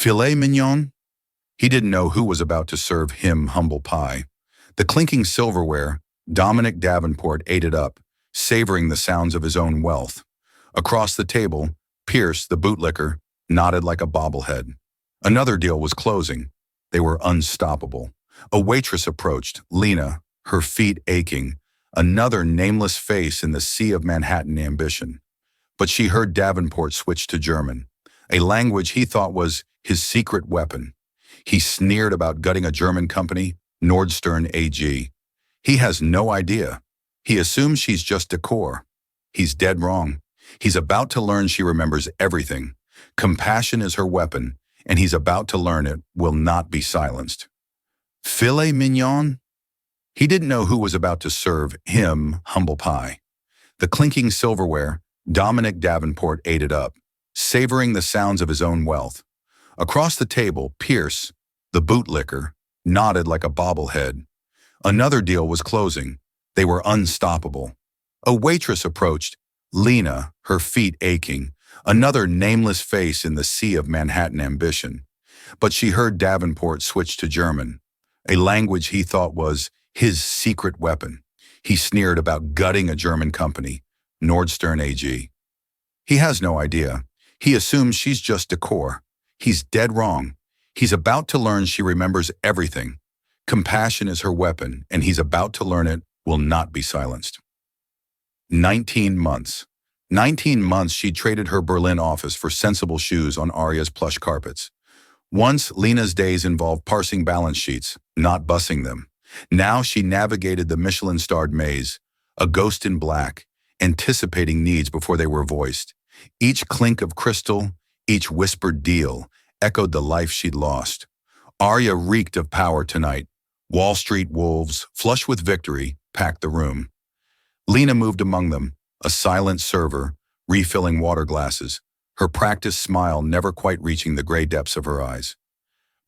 Filet mignon? He didn't know who was about to serve him humble pie. The clinking silverware, Dominic Davenport ate it up, savoring the sounds of his own wealth. Across the table, Pierce, the bootlicker, nodded like a bobblehead. Another deal was closing. They were unstoppable. A waitress approached, Lena, her feet aching, another nameless face in the sea of Manhattan ambition. But she heard Davenport switch to German, a language he thought was his secret weapon. He sneered about gutting a German company, Nordstern AG. He has no idea. He assumes she's just decor. He's dead wrong. He's about to learn she remembers everything. Compassion is her weapon, and he's about to learn it will not be silenced. Filet mignon? He didn't know who was about to serve him humble pie. The clinking silverware, Dominic Davenport ate it up, savoring the sounds of his own wealth. Across the table, Pierce, the bootlicker, nodded like a bobblehead. Another deal was closing. They were unstoppable. A waitress approached, Lena, her feet aching, another nameless face in the sea of Manhattan ambition. But she heard Davenport switch to German, a language he thought was his secret weapon. He sneered about gutting a German company, Nordstern AG. He has no idea. He assumes she's just decor. He's dead wrong. He's about to learn she remembers everything. Compassion is her weapon, and he's about to learn it will not be silenced. 19 months. 19 months she'd traded her Berlin office for sensible shoes on Aria's plush carpets. Once, Lena's days involved parsing balance sheets, not bussing them. Now she navigated the Michelin-starred maze, a ghost in black, anticipating needs before they were voiced. Each clink of crystal, each whispered deal, echoed the life she'd lost. Aria reeked of power tonight. Wall Street wolves, flush with victory, packed the room. Lena moved among them, a silent server, refilling water glasses, her practiced smile never quite reaching the gray depths of her eyes.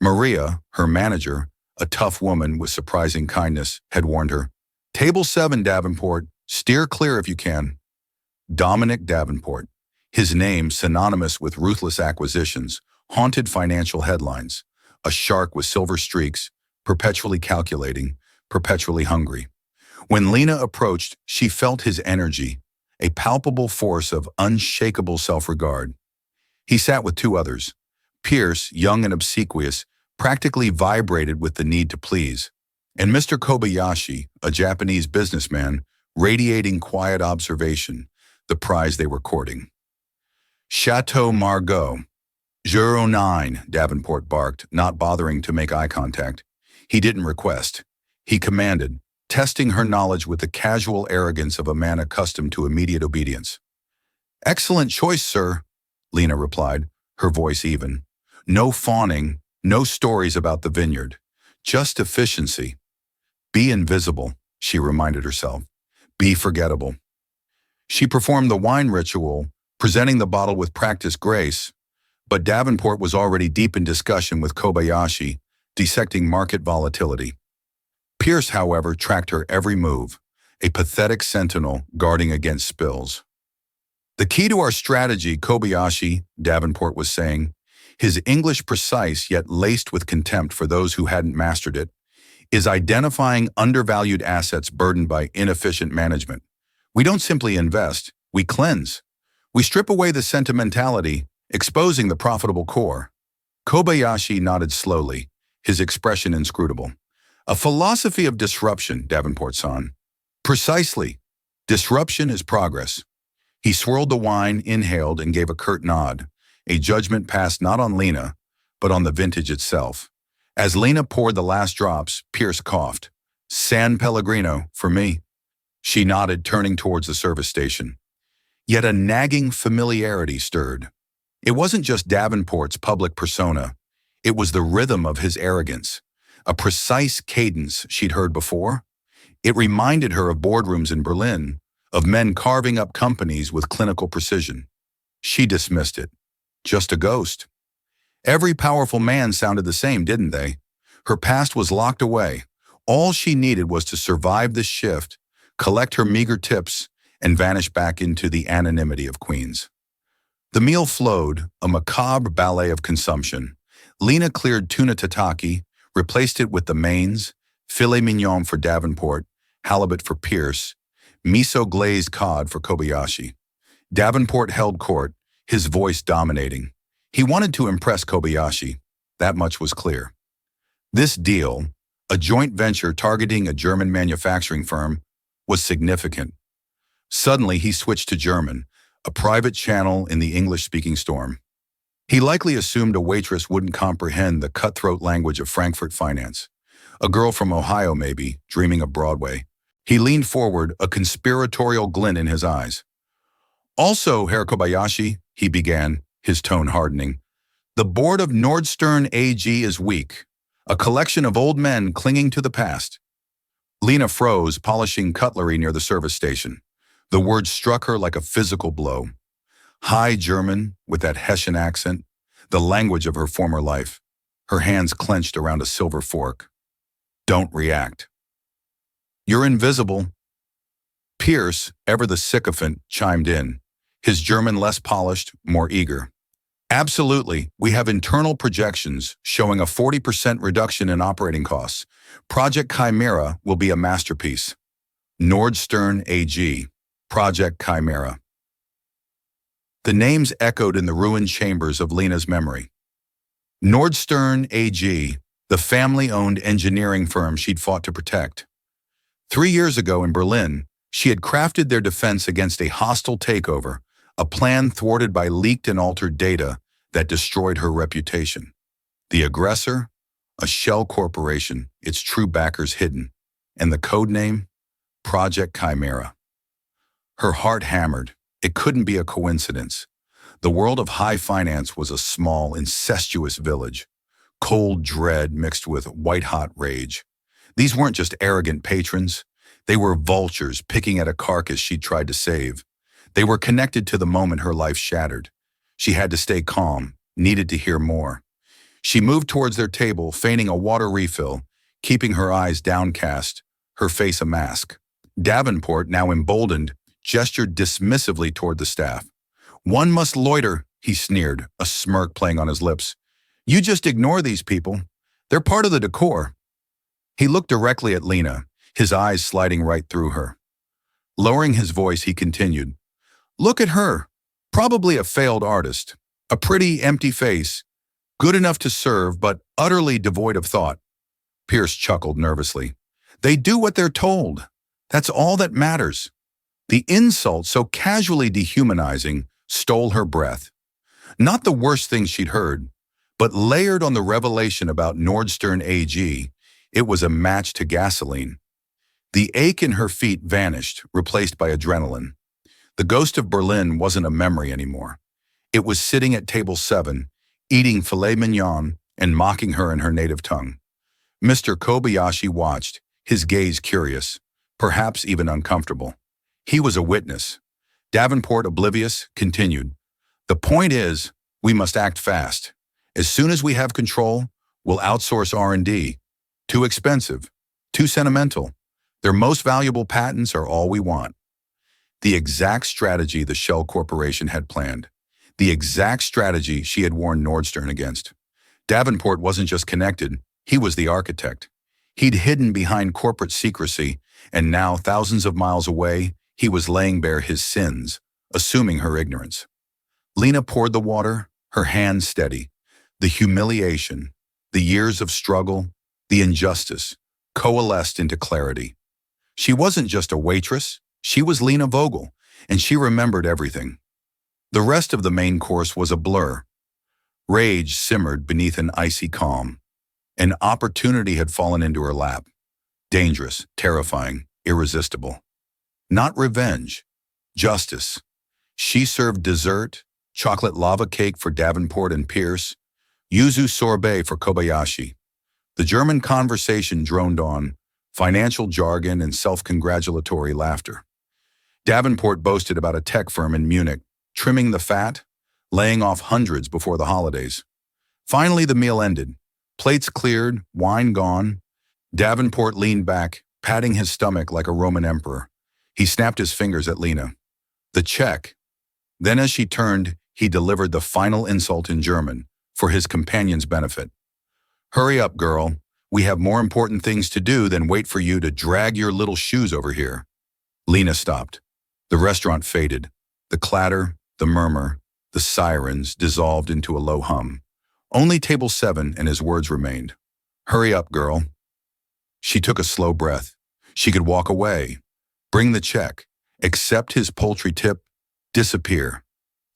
Maria, her manager, a tough woman with surprising kindness, had warned her, "Table 7, Davenport, steer clear if you can." Dominic Davenport, his name synonymous with ruthless acquisitions, haunted financial headlines, a shark with silver streaks, perpetually calculating, perpetually hungry. When Lena approached, she felt his energy, a palpable force of unshakable self-regard. He sat with two others. Pierce, young and obsequious, practically vibrated with the need to please, and Mr. Kobayashi, a Japanese businessman, radiating quiet observation, the prize they were courting. Chateau Margaux. 09, Davenport barked, not bothering to make eye contact. He didn't request. He commanded, testing her knowledge with the casual arrogance of a man accustomed to immediate obedience. "Excellent choice, sir," Lena replied, her voice even. No fawning, no stories about the vineyard, just efficiency. Be invisible, she reminded herself. Be forgettable. She performed the wine ritual, presenting the bottle with practiced grace, but Davenport was already deep in discussion with Kobayashi, dissecting market volatility. Pierce, however, tracked her every move, a pathetic sentinel guarding against spills. "The key to our strategy," Kobayashi, Davenport was saying, his English precise yet laced with contempt for those who hadn't mastered it, "is identifying undervalued assets burdened by inefficient management. We don't simply invest, we cleanse. We strip away the sentimentality, exposing the profitable core." Kobayashi nodded slowly, his expression inscrutable. "A philosophy of disruption, Davenport-san." "Precisely. Disruption is progress." He swirled the wine, inhaled, and gave a curt nod, a judgment passed not on Lena, but on the vintage itself. As Lena poured the last drops, Pierce coughed. "San Pellegrino, for me." She nodded, turning towards the service station. Yet a nagging familiarity stirred. It wasn't just Davenport's public persona. It was the rhythm of his arrogance, a precise cadence she'd heard before. It reminded her of boardrooms in Berlin, of men carving up companies with clinical precision. She dismissed it. Just a ghost. Every powerful man sounded the same, didn't they? Her past was locked away. All she needed was to survive this shift, collect her meager tips, and vanish back into the anonymity of Queens. The meal flowed, a macabre ballet of consumption. Lena cleared tuna tataki, replaced it with the mains, filet mignon for Davenport, halibut for Pierce, miso glazed cod for Kobayashi. Davenport held court, his voice dominating. He wanted to impress Kobayashi. That much was clear. This deal, a joint venture targeting a German manufacturing firm, was significant. Suddenly, he switched to German, a private channel in the English-speaking storm. He likely assumed a waitress wouldn't comprehend the cutthroat language of Frankfurt finance. A girl from Ohio, maybe, dreaming of Broadway. He leaned forward, a conspiratorial glint in his eyes. Also, Herr Kobayashi, he began, his tone hardening, the board of Nordstern AG is weak, a collection of old men clinging to the past. Lena froze, polishing cutlery near the service station. The word struck her like a physical blow. High German, with that Hessian accent, the language of her former life. Her hands clenched around a silver fork. Don't react. You're invisible. Pierce, ever the sycophant, chimed in, his German less polished, more eager. Absolutely, we have internal projections showing a 40% reduction in operating costs. Project Chimera will be a masterpiece. Nordstern AG, Project Chimera. The names echoed in the ruined chambers of Lena's memory. Nordstern AG, the family-owned engineering firm she'd fought to protect. 3 years ago in Berlin, she had crafted their defense against a hostile takeover, a plan thwarted by leaked and altered data that destroyed her reputation. The aggressor? A shell corporation, its true backers hidden. And the code name? Project Chimera. Her heart hammered. It couldn't be a coincidence. The world of high finance was a small, incestuous village. Cold dread mixed with white-hot rage. These weren't just arrogant patrons. They were vultures picking at a carcass she'd tried to save. They were connected to the moment her life shattered. She had to stay calm, needed to hear more. She moved towards their table, feigning a water refill, keeping her eyes downcast, her face a mask. Davenport, now emboldened, gestured dismissively toward the staff. One must loiter, he sneered, a smirk playing on his lips. You just ignore these people. They're part of the decor. He looked directly at Lena, his eyes sliding right through her. Lowering his voice, he continued. Look at her. Probably a failed artist. A pretty, empty face. Good enough to serve, but utterly devoid of thought. Pierce chuckled nervously. They do what they're told. That's all that matters. The insult, so casually dehumanizing, stole her breath. Not the worst thing she'd heard, but layered on the revelation about Nordstern AG, it was a match to gasoline. The ache in her feet vanished, replaced by adrenaline. The ghost of Berlin wasn't a memory anymore. It was sitting at table 7, eating filet mignon and mocking her in her native tongue. Mr. Kobayashi watched, his gaze curious, perhaps even uncomfortable. He was a witness. Davenport, oblivious, continued. The point is, we must act fast. As soon as we have control, we'll outsource R&D. Too expensive, too sentimental. Their most valuable patents are all we want. The exact strategy the Shell Corporation had planned. The exact strategy she had warned Nordstern against. Davenport wasn't just connected, he was the architect. He'd hidden behind corporate secrecy, and now, thousands of miles away, he was laying bare his sins, assuming her ignorance. Lena poured the water, her hands steady. The humiliation, the years of struggle, the injustice, coalesced into clarity. She wasn't just a waitress, she was Lena Vogel, and she remembered everything. The rest of the main course was a blur. Rage simmered beneath an icy calm. An opportunity had fallen into her lap. Dangerous, terrifying, irresistible. Not revenge, justice. She served dessert, chocolate lava cake for Davenport and Pierce, yuzu sorbet for Kobayashi. The German conversation droned on, financial jargon and self-congratulatory laughter. Davenport boasted about a tech firm in Munich, trimming the fat, laying off hundreds before the holidays. Finally, the meal ended. Plates cleared, wine gone. Davenport leaned back, patting his stomach like a Roman emperor. He snapped his fingers at Lena. The check. Then as she turned, he delivered the final insult in German. for his companion's benefit. Hurry up, girl. We have more important things to do than wait for you to drag your little shoes over here. Lena stopped. The restaurant faded. The clatter, the murmur, the sirens dissolved into a low hum. Only table 7 and his words remained. Hurry up, girl. She took a slow breath. She could walk away, bring the check, accept his paltry tip, disappear.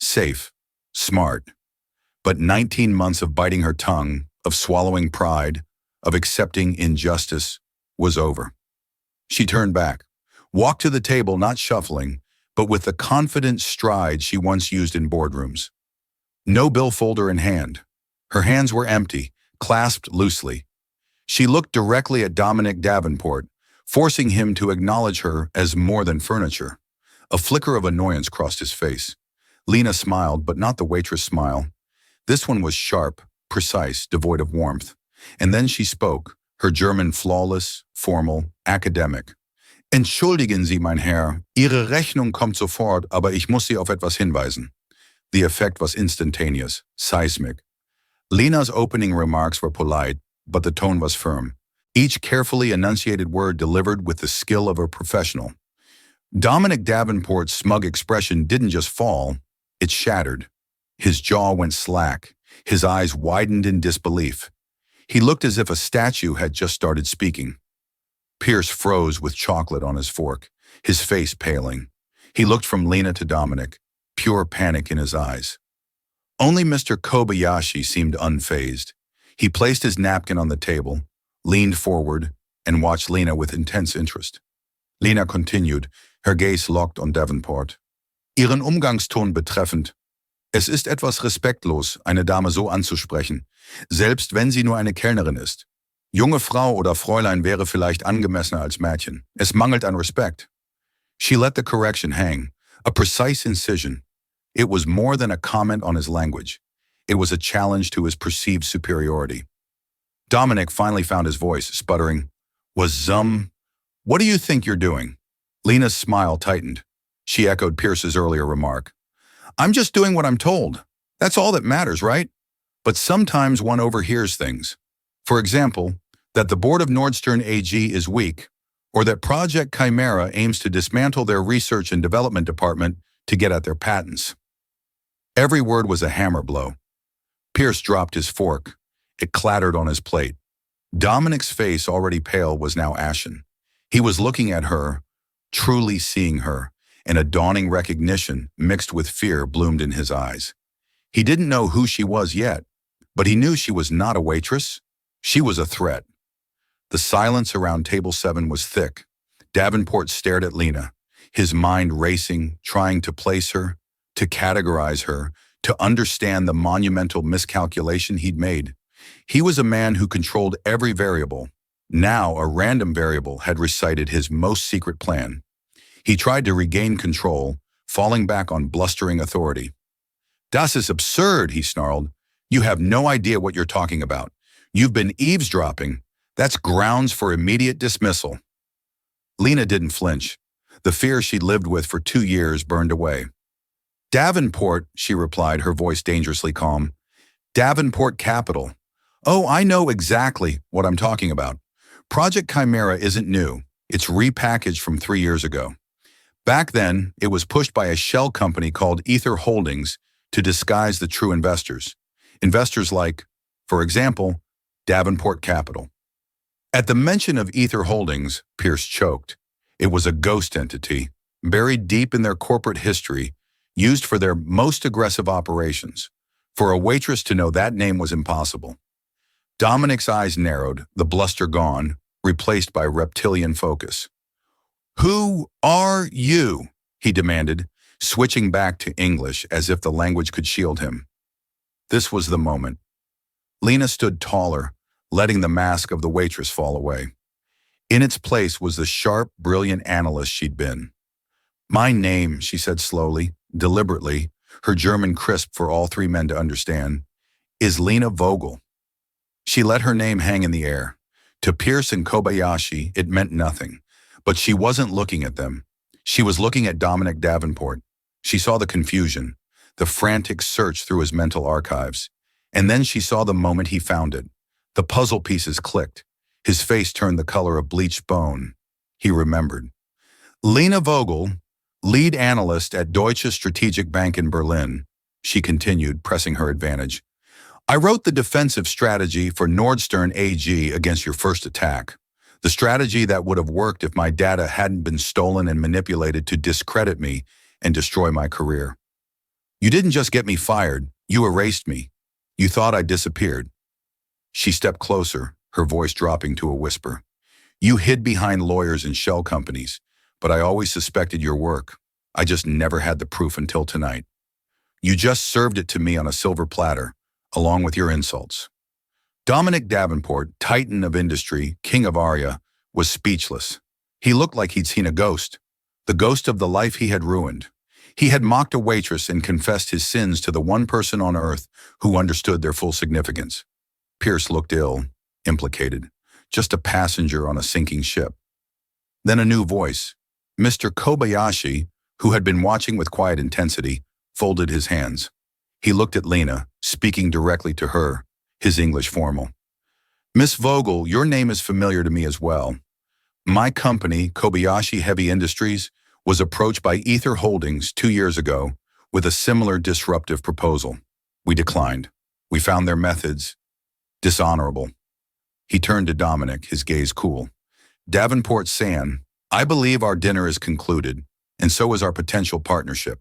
Safe, smart. But 19 months of biting her tongue, of swallowing pride, of accepting injustice, was over. She turned back, walked to the table not shuffling, but with the confident stride she once used in boardrooms. No bill folder in hand. Her hands were empty, clasped loosely. She looked directly at Dominic Davenport, forcing him to acknowledge her as more than furniture. A flicker of annoyance crossed his face. Lena smiled, but not the waitress smile. This one was sharp, precise, devoid of warmth. And then she spoke, her German flawless, formal, academic. Entschuldigen Sie, mein Herr, Ihre Rechnung kommt sofort, aber ich muss Sie auf etwas hinweisen. The effect was instantaneous, seismic. Lena's opening remarks were polite, but the tone was firm. Each carefully enunciated word delivered with the skill of a professional. Dominic Davenport's smug expression didn't just fall, it shattered. His jaw went slack, his eyes widened in disbelief. He looked as if a statue had just started speaking. Pierce froze with chocolate on his fork, his face paling. He looked from Lena to Dominic, pure panic in his eyes. Only Mr. Kobayashi seemed unfazed. He placed his napkin on the table, leaned forward, and watched Lena with intense interest. Lena continued, her gaze locked on Davenport. Ihren Umgangston betreffend. Es ist etwas respektlos, eine Dame so anzusprechen, selbst wenn sie nur eine Kellnerin ist. Junge Frau oder Fräulein wäre vielleicht angemessener als Mädchen. Es mangelt an Respekt. She let the correction hang, a precise incision. It was more than a comment on his language. It was a challenge to his perceived superiority. Dominic finally found his voice, sputtering, What do you think you're doing? Lena's smile tightened. She echoed Pierce's earlier remark. I'm just doing what I'm told. That's all that matters, right? But sometimes one overhears things. For example, that the board of Nordstern AG is weak, or that Project Chimera aims to dismantle their research and development department to get at their patents. Every word was a hammer blow. Pierce dropped his fork. It clattered on his plate. Dominic's face, already pale, was now ashen. He was looking at her, truly seeing her, and a dawning recognition mixed with fear bloomed in his eyes. He didn't know who she was yet, but he knew she was not a waitress. She was a threat. The silence around table 7 was thick. Davenport stared at Lena, his mind racing, trying to place her, to categorize her, to understand the monumental miscalculation he'd made. He was a man who controlled every variable. Now a random variable had recited his most secret plan. He tried to regain control, falling back on blustering authority. Das ist absurd, he snarled. You have no idea what you're talking about. You've been eavesdropping. That's grounds for immediate dismissal. Lena didn't flinch. The fear she'd lived with for 2 years burned away. Davenport, she replied, her voice dangerously calm. Davenport Capital. Oh, I know exactly what I'm talking about. Project Chimera isn't new. It's repackaged from 3 years ago. Back then, it was pushed by a shell company called Ether Holdings to disguise the true investors. Investors like, for example, Davenport Capital. At the mention of Ether Holdings, Pierce choked. It was a ghost entity, buried deep in their corporate history, used for their most aggressive operations. For a waitress to know that name was impossible. Dominic's eyes narrowed, the bluster gone, replaced by reptilian focus. Who are you? He demanded, switching back to English as if the language could shield him. This was the moment. Lena stood taller, letting the mask of the waitress fall away. In its place was the sharp, brilliant analyst she'd been. My name, she said slowly, deliberately, her German crisp for all 3 men to understand, is Lena Vogel. She let her name hang in the air. To Pierce and Kobayashi, it meant nothing. But she wasn't looking at them. She was looking at Dominic Davenport. She saw the confusion, the frantic search through his mental archives. And then she saw the moment he found it. The puzzle pieces clicked. His face turned the color of bleached bone. He remembered. Lena Vogel, lead analyst at Deutsche Strategic Bank in Berlin, she continued, pressing her advantage. I wrote the defensive strategy for Nordstern AG against your first attack. The strategy that would have worked if my data hadn't been stolen and manipulated to discredit me and destroy my career. You didn't just get me fired, you erased me. You thought I disappeared. She stepped closer, her voice dropping to a whisper. You hid behind lawyers and shell companies, but I always suspected your work. I just never had the proof until tonight. You just served it to me on a silver platter, along with your insults. Dominic Davenport, titan of industry, king of Aria, was speechless. He looked like he'd seen a ghost, the ghost of the life he had ruined. He had mocked a waitress and confessed his sins to the one person on earth who understood their full significance. Pierce looked ill, implicated, just a passenger on a sinking ship. Then a new voice. Mr. Kobayashi, who had been watching with quiet intensity, folded his hands. He looked at Lena, speaking directly to her, his English formal. Miss Vogel, your name is familiar to me as well. My company, Kobayashi Heavy Industries, was approached by Ether Holdings 2 years ago with a similar disruptive proposal. We declined. We found their methods dishonorable. He turned to Dominic, his gaze cool. Davenport San, I believe our dinner is concluded, and so is our potential partnership.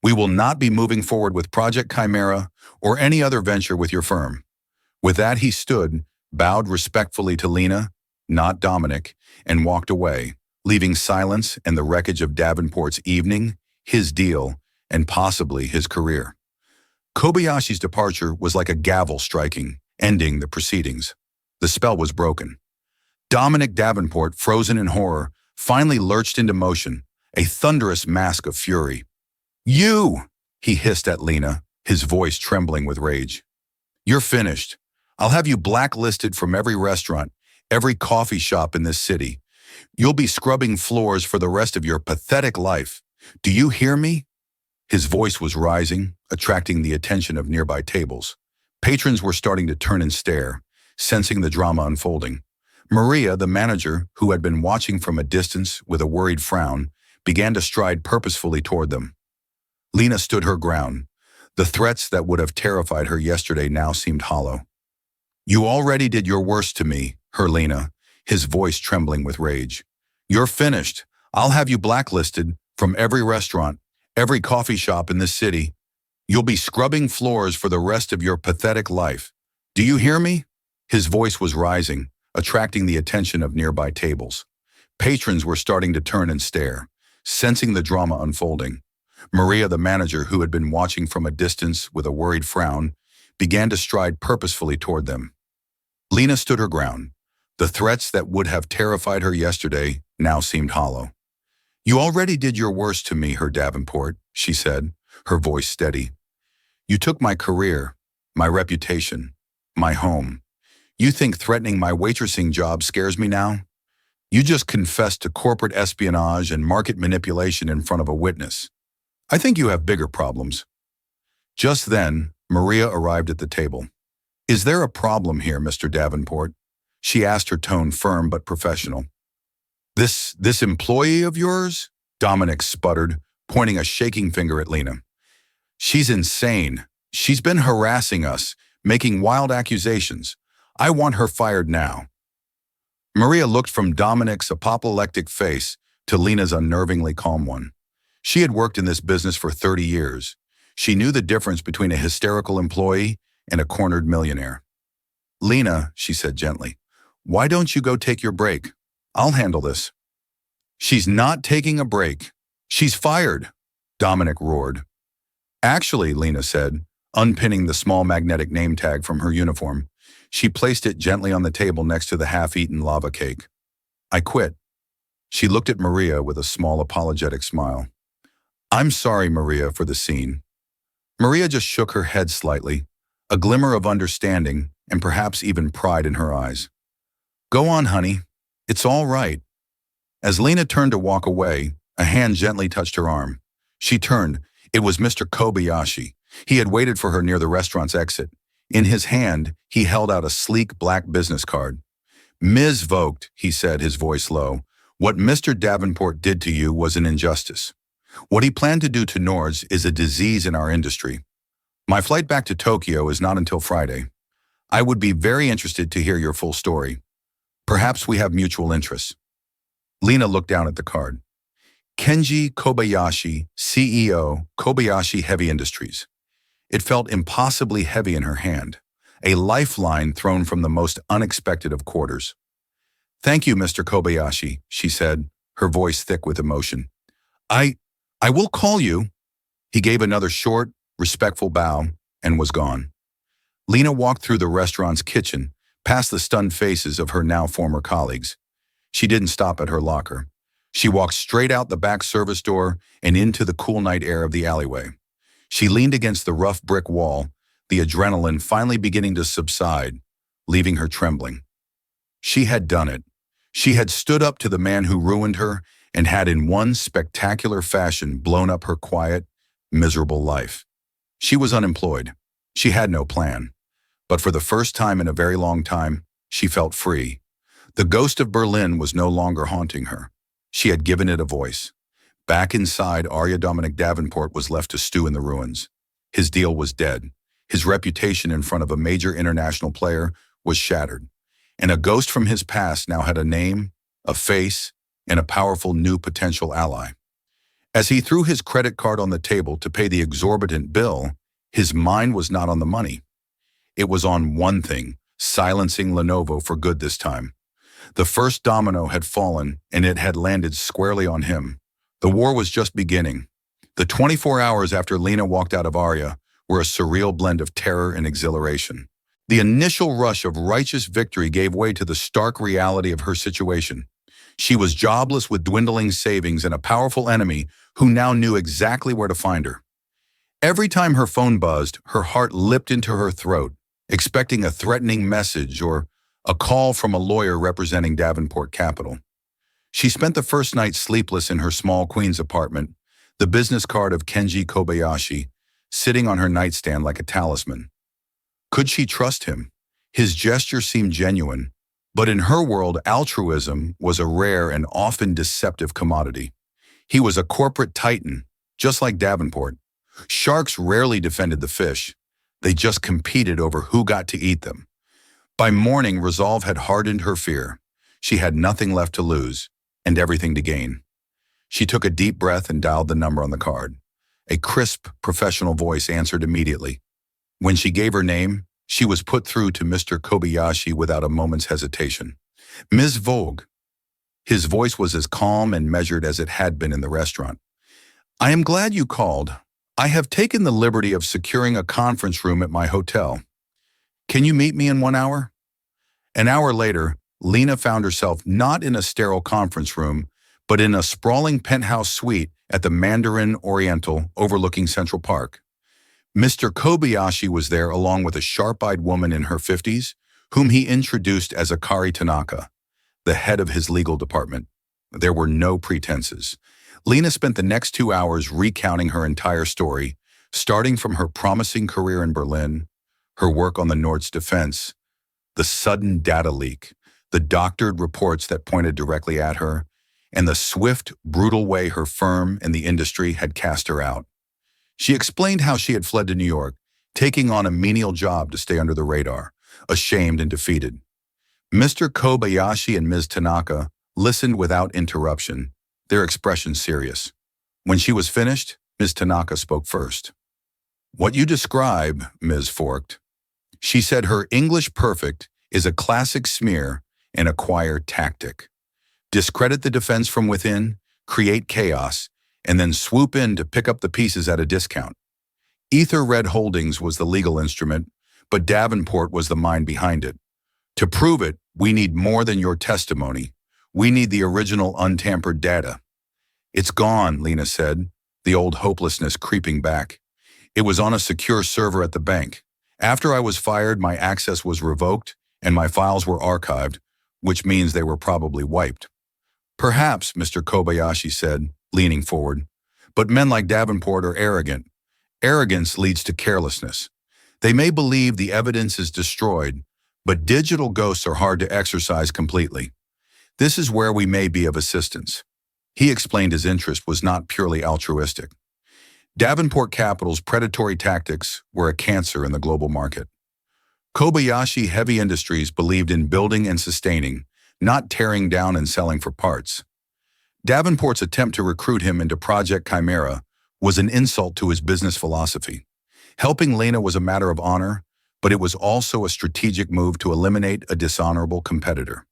We will not be moving forward with Project Chimera or any other venture with your firm. With that, he stood, bowed respectfully to Lena, not Dominic, and walked away, leaving silence and the wreckage of Davenport's evening, his deal, and possibly his career. Kobayashi's departure was like a gavel striking, ending the proceedings. The spell was broken. Dominic Davenport, frozen in horror, finally lurched into motion, a thunderous mask of fury. You! He hissed at Lena, his voice trembling with rage. You're finished. I'll have you blacklisted from every restaurant, every coffee shop in this city. You'll be scrubbing floors for the rest of your pathetic life. Do you hear me? His voice was rising, attracting the attention of nearby tables. Patrons were starting to turn and stare, sensing the drama unfolding. Maria, the manager, who had been watching from a distance with a worried frown, began to stride purposefully toward them. Lena stood her ground. The threats that would have terrified her yesterday now seemed hollow. You already did your worst to me, Lena, his voice trembling with rage. You're finished. I'll have you blacklisted from every restaurant, every coffee shop in this city. You'll be scrubbing floors for the rest of your pathetic life. Do you hear me? His voice was rising, attracting the attention of nearby tables. Patrons were starting to turn and stare, sensing the drama unfolding. Maria, the manager, who had been watching from a distance with a worried frown, began to stride purposefully toward them. Lena stood her ground. The threats that would have terrified her yesterday now seemed hollow. You already did your worst to me, Davenport, she said, her voice steady. You took my career, my reputation, my home. You think threatening my waitressing job scares me now? You just confessed to corporate espionage and market manipulation in front of a witness. I think you have bigger problems. Just then, Maria arrived at the table. Is there a problem here, Mr. Davenport? She asked, her tone firm but professional. This employee of yours? Dominic sputtered, pointing a shaking finger at Lena. She's insane. She's been harassing us, making wild accusations. I want her fired now. Maria looked from Dominic's apoplectic face to Lena's unnervingly calm one. She had worked in this business for 30 years. She knew the difference between a hysterical employee and a cornered millionaire. Lena, she said gently, why don't you go take your break? I'll handle this. She's not taking a break. She's fired, Dominic roared. Actually, Lena said, unpinning the small magnetic name tag from her uniform. She placed it gently on the table next to the half-eaten lava cake. I quit. She looked at Maria with a small apologetic smile. I'm sorry, Maria, for the scene. Maria just shook her head slightly, a glimmer of understanding and perhaps even pride in her eyes. Go on, honey. It's all right. As Lena turned to walk away, a hand gently touched her arm. She turned. It was Mr. Kobayashi. He had waited for her near the restaurant's exit. In his hand, he held out a sleek black business card. "Ms. Vogt," he said, his voice low, "what Mr. Davenport did to you was an injustice. What he planned to do to Nords is a disease in our industry. My flight back to Tokyo is not until Friday. I would be very interested to hear your full story. Perhaps we have mutual interests." Lena looked down at the card. Kenji Kobayashi, CEO, Kobayashi Heavy Industries. It felt impossibly heavy in her hand, a lifeline thrown from the most unexpected of quarters. "Thank you, Mr. Kobayashi," she said, her voice thick with emotion. I will call you." He gave another short, respectful bow and was gone. Lena walked through the restaurant's kitchen, past the stunned faces of her now former colleagues. She didn't stop at her locker. She walked straight out the back service door and into the cool night air of the alleyway. She leaned against the rough brick wall, the adrenaline finally beginning to subside, leaving her trembling. She had done it. She had stood up to the man who ruined her and had in one spectacular fashion blown up her quiet, miserable life. She was unemployed. She had no plan. But for the first time in a very long time, she felt free. The ghost of Berlin was no longer haunting her. She had given it a voice. Back inside, Arya Dominic Davenport was left to stew in the ruins. His deal was dead. His reputation in front of a major international player was shattered. And a ghost from his past now had a name, a face, and a powerful new potential ally. As he threw his credit card on the table to pay the exorbitant bill, his mind was not on the money. It was on one thing, silencing Lenovo for good this time. The first domino had fallen, and it had landed squarely on him. The war was just beginning. The 24 hours after Lena walked out of Arya were a surreal blend of terror and exhilaration. The initial rush of righteous victory gave way to the stark reality of her situation. She was jobless with dwindling savings and a powerful enemy who now knew exactly where to find her. Every time her phone buzzed, her heart leapt into her throat, expecting a threatening message or a call from a lawyer representing Davenport Capital. She spent the first night sleepless in her small Queens apartment, the business card of Kenji Kobayashi sitting on her nightstand like a talisman. Could she trust him? His gesture seemed genuine, but in her world, altruism was a rare and often deceptive commodity. He was a corporate titan, just like Davenport. Sharks rarely defended the fish. They just competed over who got to eat them. By morning, resolve had hardened her fear. She had nothing left to lose and everything to gain. She took a deep breath and dialed the number on the card. A crisp, professional voice answered immediately. When she gave her name, she was put through to Mr. Kobayashi without a moment's hesitation. "Ms. Vogt." His voice was as calm and measured as it had been in the restaurant. "I am glad you called. I have taken the liberty of securing a conference room at my hotel. Can you meet me in 1 hour?" An hour later, Lena found herself not in a sterile conference room, but in a sprawling penthouse suite at the Mandarin Oriental overlooking Central Park. Mr. Kobayashi was there along with a sharp-eyed woman in her 50s, whom he introduced as Akari Tanaka, the head of his legal department. There were no pretenses. Lena spent the next 2 hours recounting her entire story, starting from her promising career in Berlin, her work on the Nord's defense, the sudden data leak, the doctored reports that pointed directly at her, and the swift, brutal way her firm and the industry had cast her out. She explained how she had fled to New York, taking on a menial job to stay under the radar, ashamed and defeated. Mr. Kobayashi and Ms. Tanaka listened without interruption, their expressions serious. When she was finished, Ms. Tanaka spoke first. "What you describe, Ms. Vogt," she said, her English perfect, "is a classic smear and acquired tactic. Discredit the defense from within, create chaos, and then swoop in to pick up the pieces at a discount. Ether Red Holdings was the legal instrument, but Davenport was the mind behind it. To prove it, we need more than your testimony. We need the original untampered data." "It's gone," Lena said, the old hopelessness creeping back. "It was on a secure server at the bank. After I was fired, my access was revoked and my files were archived, which means they were probably wiped." "Perhaps," Mr. Kobayashi said, leaning forward, "but men like Davenport are arrogant. Arrogance leads to carelessness. They may believe the evidence is destroyed, but digital ghosts are hard to exorcise completely. This is where we may be of assistance. He explained his interest was not purely altruistic. Davenport Capital's predatory tactics were a cancer in the global market. Kobayashi Heavy Industries believed in building and sustaining, not tearing down and selling for parts. Davenport's attempt to recruit him into Project Chimera was an insult to his business philosophy. Helping Lena was a matter of honor, but it was also a strategic move to eliminate a dishonorable competitor.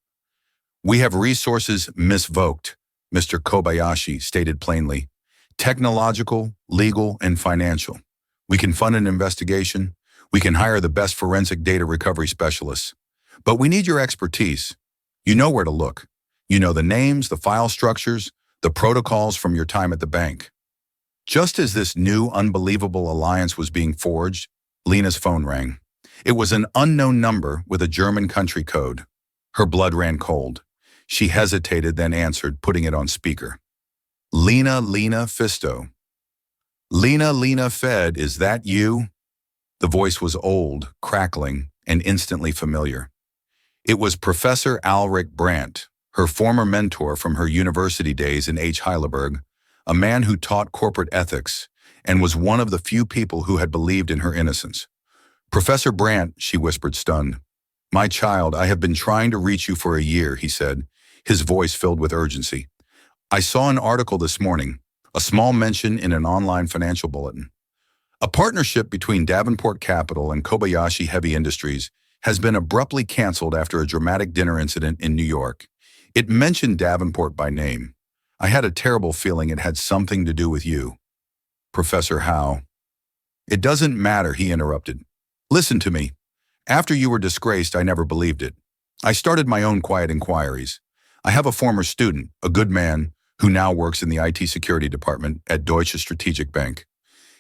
"We have resources misvoked," Mr. Kobayashi stated plainly. "Technological, legal, and financial. We can fund an investigation. We can hire the best forensic data recovery specialists. But we need your expertise. You know where to look. You know the names, the file structures, the protocols from your time at the bank." Just as this new, unbelievable alliance was being forged, Lena's phone rang. It was an unknown number with a German country code. Her blood ran cold. She hesitated, then answered, putting it on speaker. "Lena Fisto." "Lena Fed, is that you?" The voice was old, crackling, and instantly familiar. It was Professor Alrik Brandt, her former mentor from her university days in Heidelberg, a man who taught corporate ethics and was one of the few people who had believed in her innocence. "Professor Brandt," she whispered, stunned. "My child, I have been trying to reach you for a year," he said, his voice filled with urgency. "I saw an article this morning, a small mention in an online financial bulletin. A partnership between Davenport Capital and Kobayashi Heavy Industries has been abruptly canceled after a dramatic dinner incident in New York. It mentioned Davenport by name. I had a terrible feeling it had something to do with you." "Professor Howe." "It doesn't matter," he interrupted. "Listen to me. After you were disgraced, I never believed it. I started my own quiet inquiries. I have a former student, a good man, who now works in the IT security department at Deutsche Strategic Bank.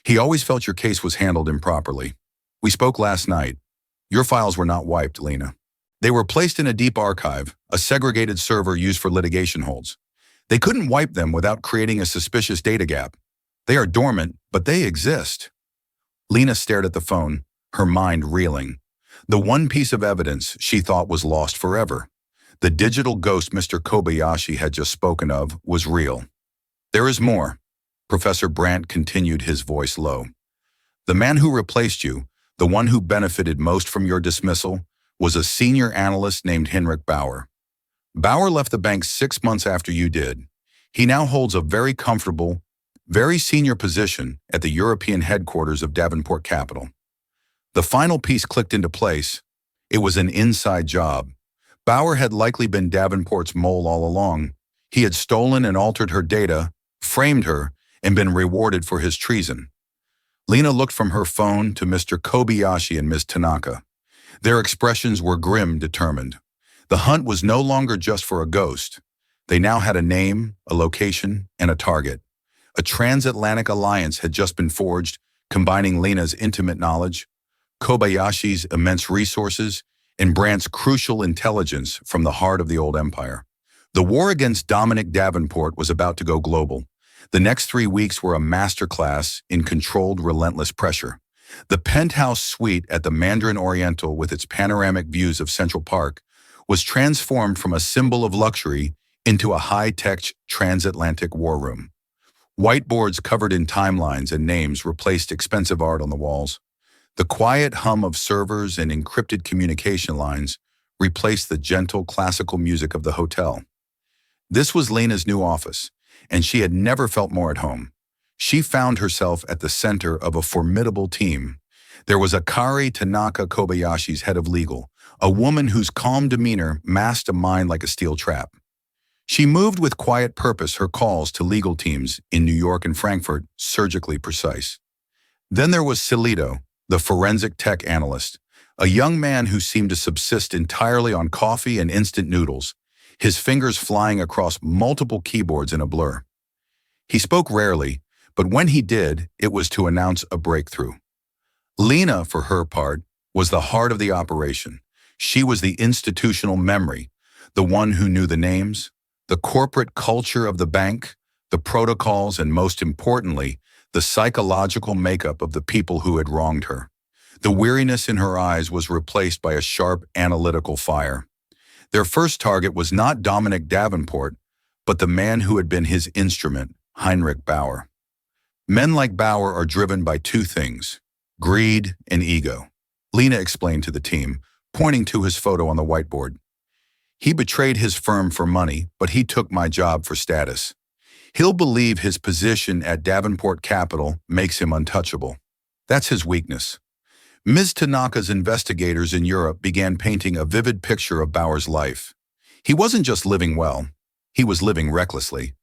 He always felt your case was handled improperly. We spoke last night. Your files were not wiped, Lena. They were placed in a deep archive, a segregated server used for litigation holds. They couldn't wipe them without creating a suspicious data gap. They are dormant, but they exist." Lena stared at the phone, her mind reeling. The one piece of evidence she thought was lost forever. The digital ghost Mr. Kobayashi had just spoken of was real. "There is more," Professor Brandt continued, his voice low. "The man who replaced you, the one who benefited most from your dismissal, was a senior analyst named Henrik Bauer. Bauer left the bank 6 months after you did. He now holds a very comfortable, very senior position at the European headquarters of Davenport Capital." The final piece clicked into place. It was an inside job. Bauer had likely been Davenport's mole all along. He had stolen and altered her data, framed her, and been rewarded for his treason. Lena looked from her phone to Mr. Kobayashi and Ms. Tanaka. Their expressions were grim, determined. The hunt was no longer just for a ghost. They now had a name, a location, and a target. A transatlantic alliance had just been forged, combining Lena's intimate knowledge, Kobayashi's immense resources, and Brandt's crucial intelligence from the heart of the old empire. The war against Dominic Davenport was about to go global. The next 3 weeks were a masterclass in controlled, relentless pressure. The penthouse suite at the Mandarin Oriental, with its panoramic views of Central Park, was transformed from a symbol of luxury into a high-tech transatlantic war room. Whiteboards covered in timelines and names replaced expensive art on the walls. The quiet hum of servers and encrypted communication lines replaced the gentle classical music of the hotel. This was Lena's new office, and she had never felt more at home. She found herself at the center of a formidable team. There was Akari Tanaka, Kobayashi's head of legal, a woman whose calm demeanor masked a mind like a steel trap. She moved with quiet purpose, her calls to legal teams in New York and Frankfurt surgically precise. Then there was Silito, the forensic tech analyst, a young man who seemed to subsist entirely on coffee and instant noodles, his fingers flying across multiple keyboards in a blur. He spoke rarely, but when he did, it was to announce a breakthrough. Lena, for her part, was the heart of the operation. She was the institutional memory, the one who knew the names, the corporate culture of the bank, the protocols, and most importantly, the psychological makeup of the people who had wronged her. The weariness in her eyes was replaced by a sharp, analytical fire. Their first target was not Dominic Davenport, but the man who had been his instrument, Heinrich Bauer. Men like Bauer are driven by two things: greed and ego. Lena explained to the team, pointing to his photo on the whiteboard. He betrayed his firm for money, but he took my job for status. He'll believe his position at Davenport Capital makes him untouchable. That's his weakness. Ms. Tanaka's investigators in Europe began painting a vivid picture of Bauer's life. He wasn't just living well, he was living recklessly.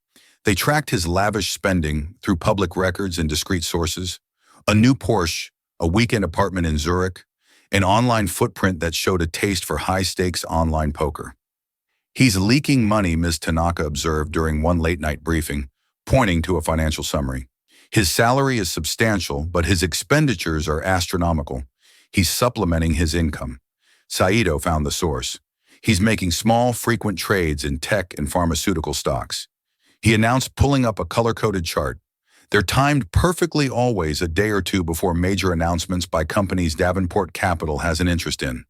They tracked his lavish spending through public records and discreet sources: a new Porsche, a weekend apartment in Zurich, an online footprint that showed a taste for high-stakes online poker. He's leaking money, Ms. Tanaka observed during one late-night briefing, pointing to a financial summary. His salary is substantial, but his expenditures are astronomical. He's supplementing his income. Saito found the source. He's making small, frequent trades in tech and pharmaceutical stocks. He announced pulling up a color-coded chart. They're timed perfectly, always a day or two before major announcements by companies Davenport Capital has an interest in.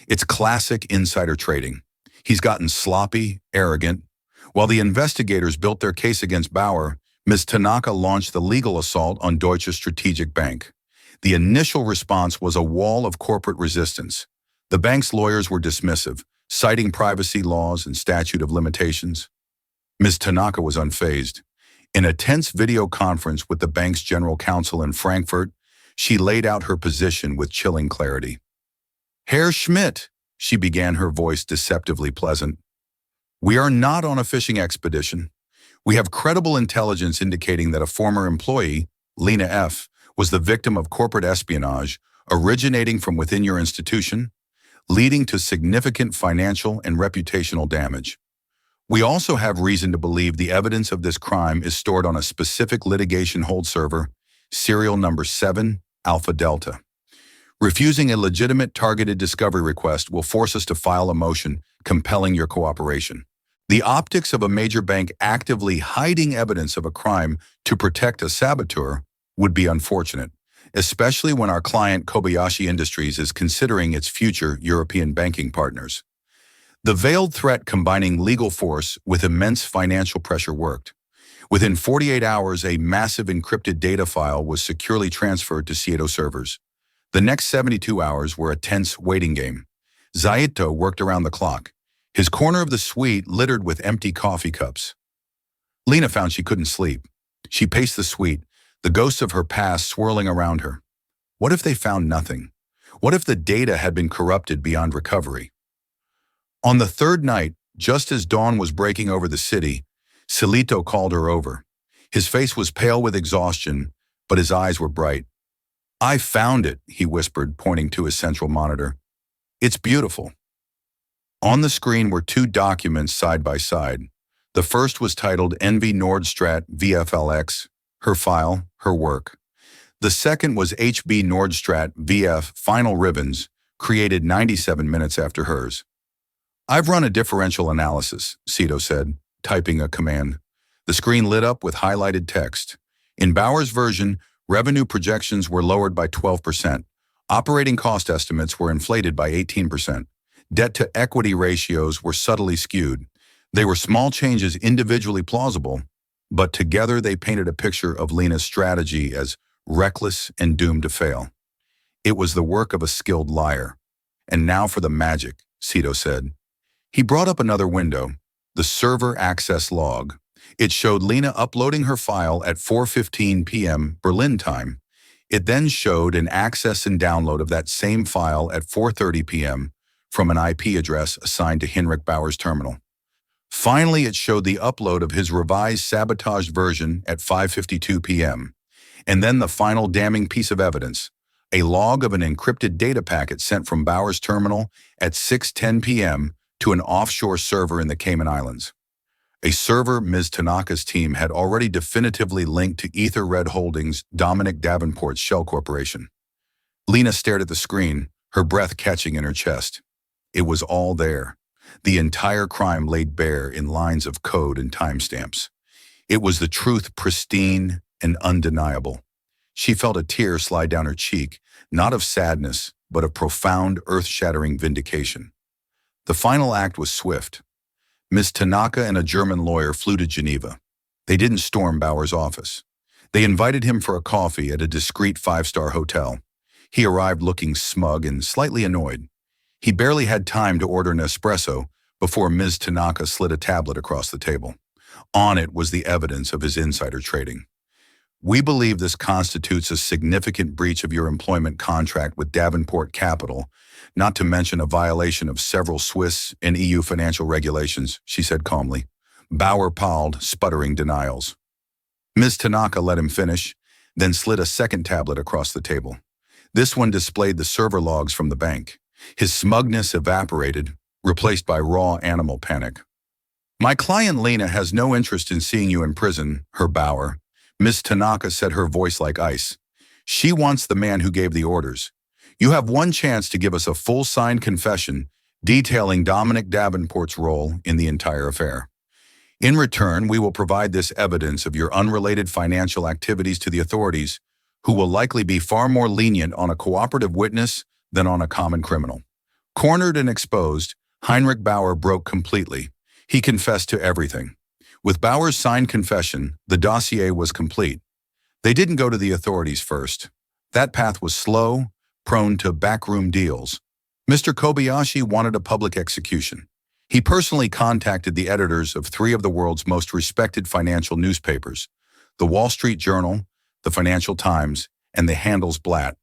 It's classic insider trading. He's gotten sloppy, arrogant. While the investigators built their case against Bauer, Ms. Tanaka launched the legal assault on Deutsche Strategic Bank. The initial response was a wall of corporate resistance. The bank's lawyers were dismissive, citing privacy laws and statute of limitations. Ms. Tanaka was unfazed. In a tense video conference with the bank's general counsel in Frankfurt, she laid out her position with chilling clarity. "Herr Schmidt," she began, her voice deceptively pleasant, "we are not on a fishing expedition. We have credible intelligence indicating that a former employee, Lena F., was the victim of corporate espionage originating from within your institution, leading to significant financial and reputational damage. We also have reason to believe the evidence of this crime is stored on a specific litigation hold server, serial number 7, Alpha Delta. Refusing a legitimate targeted discovery request will force us to file a motion compelling your cooperation. The optics of a major bank actively hiding evidence of a crime to protect a saboteur would be unfortunate, especially when our client Kobayashi Industries is considering its future European banking partners." The veiled threat combining legal force with immense financial pressure worked. Within 48 hours, a massive encrypted data file was securely transferred to Saito servers. The next 72 hours were a tense waiting game. Saito worked around the clock, his corner of the suite littered with empty coffee cups. Lena found she couldn't sleep. She paced the suite, the ghosts of her past swirling around her. What if they found nothing? What if the data had been corrupted beyond recovery? On the third night, just as dawn was breaking over the city, Silito called her over. His face was pale with exhaustion, but his eyes were bright. "I found it," he whispered, pointing to his central monitor. "It's beautiful." On the screen were two documents side by side. The first was titled NV Nordstrat VFLX, her file, her work. The second was HB Nordstrat VF Final Ribbons, created 97 minutes after hers. "I've run a differential analysis," Saito said, typing a command. The screen lit up with highlighted text. In Bauer's version, revenue projections were lowered by 12%. Operating cost estimates were inflated by 18%. Debt-to-equity ratios were subtly skewed. They were small changes individually plausible, but together they painted a picture of Lena's strategy as reckless and doomed to fail. It was the work of a skilled liar. "And now for the magic," Saito said. He brought up another window, the server access log. It showed Lena uploading her file at 4:15 p.m. Berlin time. It then showed an access and download of that same file at 4:30 p.m. from an IP address assigned to Heinrich Bauer's terminal. Finally, it showed the upload of his revised sabotaged version at 5:52 p.m. And then the final damning piece of evidence, a log of an encrypted data packet sent from Bauer's terminal at 6:10 p.m. to an offshore server in the Cayman Islands. A server Ms. Tanaka's team had already definitively linked to Ether Red Holdings' Dominic Davenport's shell corporation. Lena stared at the screen, her breath catching in her chest. It was all there. The entire crime laid bare in lines of code and timestamps. It was the truth, pristine and undeniable. She felt a tear slide down her cheek, not of sadness, but of profound, earth-shattering vindication. The final act was swift. Miss Tanaka and a German lawyer flew to Geneva. They didn't storm Bauer's office. They invited him for a coffee at a discreet five-star hotel. He arrived looking smug and slightly annoyed. He barely had time to order an espresso before Ms. Tanaka slid a tablet across the table. On it was the evidence of his insider trading. We believe this constitutes a significant breach of your employment contract with Davenport Capital, not to mention a violation of several Swiss and EU financial regulations, she said calmly. Bauer palled, sputtering denials. Ms. Tanaka let him finish, then slid a second tablet across the table. This one displayed the server logs from the bank. His smugness evaporated, replaced by raw animal panic. My client Lena has no interest in seeing you in prison, her Bauer. Miss Tanaka said, her voice like ice. She wants the man who gave the orders. You have one chance to give us a full signed confession detailing Dominic Davenport's role in the entire affair. In return, we will provide this evidence of your unrelated financial activities to the authorities, who will likely be far more lenient on a cooperative witness than on a common criminal. Cornered and exposed, Heinrich Bauer broke completely. He confessed to everything. With Bauer's signed confession, the dossier was complete. They didn't go to the authorities first. That path was slow, prone to backroom deals. Mr. Kobayashi wanted a public execution. He personally contacted the editors of 3 of the world's most respected financial newspapers, the Wall Street Journal, the Financial Times, and the Handelsblatt.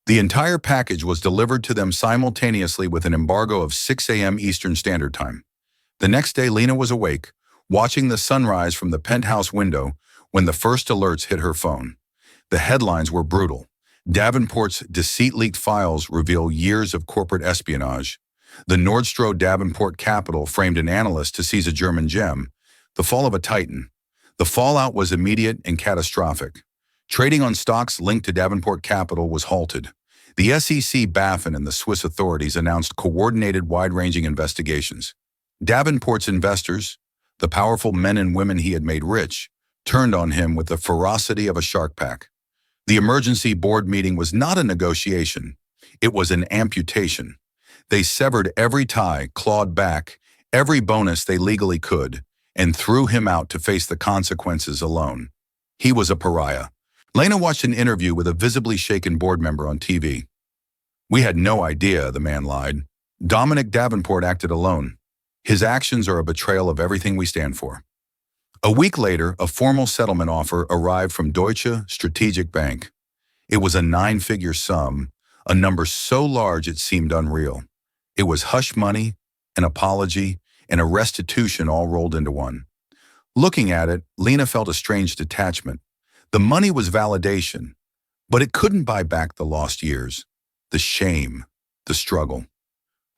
The entire package was delivered to them simultaneously with an embargo of 6 a.m. Eastern Standard Time. The next day, Lena was awake, watching the sunrise from the penthouse window when the first alerts hit her phone. The headlines were brutal. Davenport's deceit-leaked files reveal years of corporate espionage. The Nordstrom Davenport Capital framed an analyst to seize a German gem. The fall of a titan. The fallout was immediate and catastrophic. Trading on stocks linked to Davenport Capital was halted. The SEC, BaFin, and the Swiss authorities announced coordinated, wide-ranging investigations. Davenport's investors, the powerful men and women he had made rich, turned on him with the ferocity of a shark pack. The emergency board meeting was not a negotiation. It was an amputation. They severed every tie, clawed back every bonus they legally could, and threw him out to face the consequences alone. He was a pariah. Lena watched an interview with a visibly shaken board member on TV. We had no idea, the man lied. Dominic Davenport acted alone. His actions are a betrayal of everything we stand for. A week later, a formal settlement offer arrived from Deutsche Strategic Bank. It was a 9-figure sum, a number so large it seemed unreal. It was hush money, an apology, and a restitution all rolled into one. Looking at it, Lena felt a strange detachment. The money was validation, but it couldn't buy back the lost years, the shame, the struggle.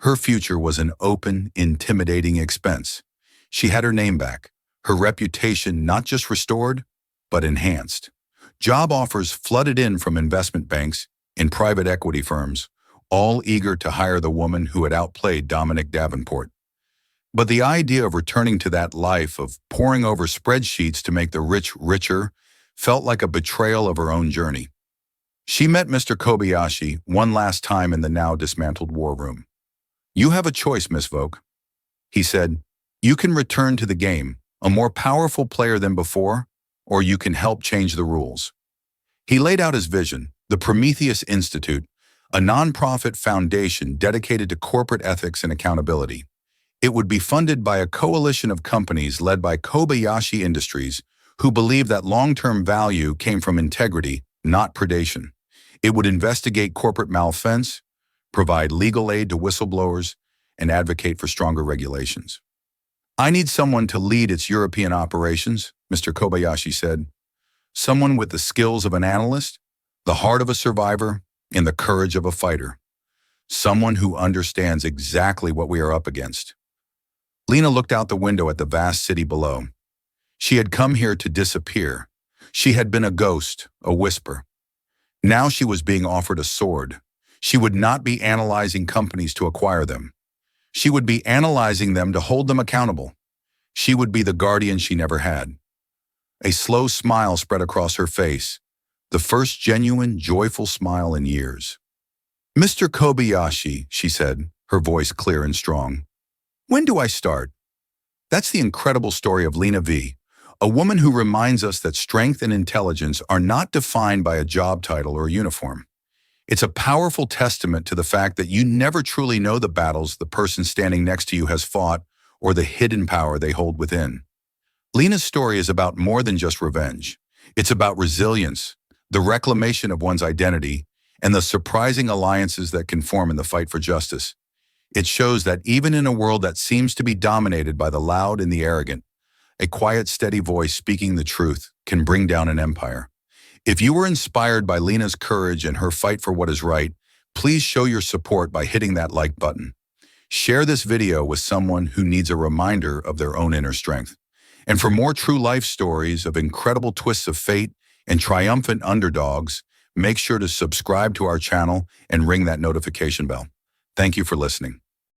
Her future was an open, intimidating expense. She had her name back, her reputation not just restored, but enhanced. Job offers flooded in from investment banks and private equity firms, all eager to hire the woman who had outplayed Dominic Davenport. But the idea of returning to that life of poring over spreadsheets to make the rich richer felt like a betrayal of her own journey. She met Mr. Kobayashi one last time in the now dismantled war room. You have a choice, Miss Vogt. He said, you can return to the game, a more powerful player than before, or you can help change the rules. He laid out his vision, the Prometheus Institute, a nonprofit foundation dedicated to corporate ethics and accountability. It would be funded by a coalition of companies led by Kobayashi Industries, who believed that long-term value came from integrity, not predation. It would investigate corporate malfeasance, provide legal aid to whistleblowers, and advocate for stronger regulations. I need someone to lead its European operations, Mr. Kobayashi said. Someone with the skills of an analyst, the heart of a survivor, and the courage of a fighter. Someone who understands exactly what we are up against. Lena looked out the window at the vast city below. She had come here to disappear. She had been a ghost, a whisper. Now she was being offered a sword. She would not be analyzing companies to acquire them. She would be analyzing them to hold them accountable. She would be the guardian she never had. A slow smile spread across her face. the first genuine, joyful smile in years. "Mr. Kobayashi," she said, her voice clear and strong. "When do I start?" That's the incredible story of Lena V., a woman who reminds us that strength and intelligence are not defined by a job title or uniform. It's a powerful testament to the fact that you never truly know the battles the person standing next to you has fought or the hidden power they hold within. Lena's story is about more than just revenge. It's about resilience, the reclamation of one's identity, and the surprising alliances that can form in the fight for justice. It shows that even in a world that seems to be dominated by the loud and the arrogant, a quiet, steady voice speaking the truth can bring down an empire. If you were inspired by Lena's courage and her fight for what is right, please show your support by hitting that like button. Share this video with someone who needs a reminder of their own inner strength. And for more true life stories of incredible twists of fate and triumphant underdogs, make sure to subscribe to our channel and ring that notification bell. Thank you for listening.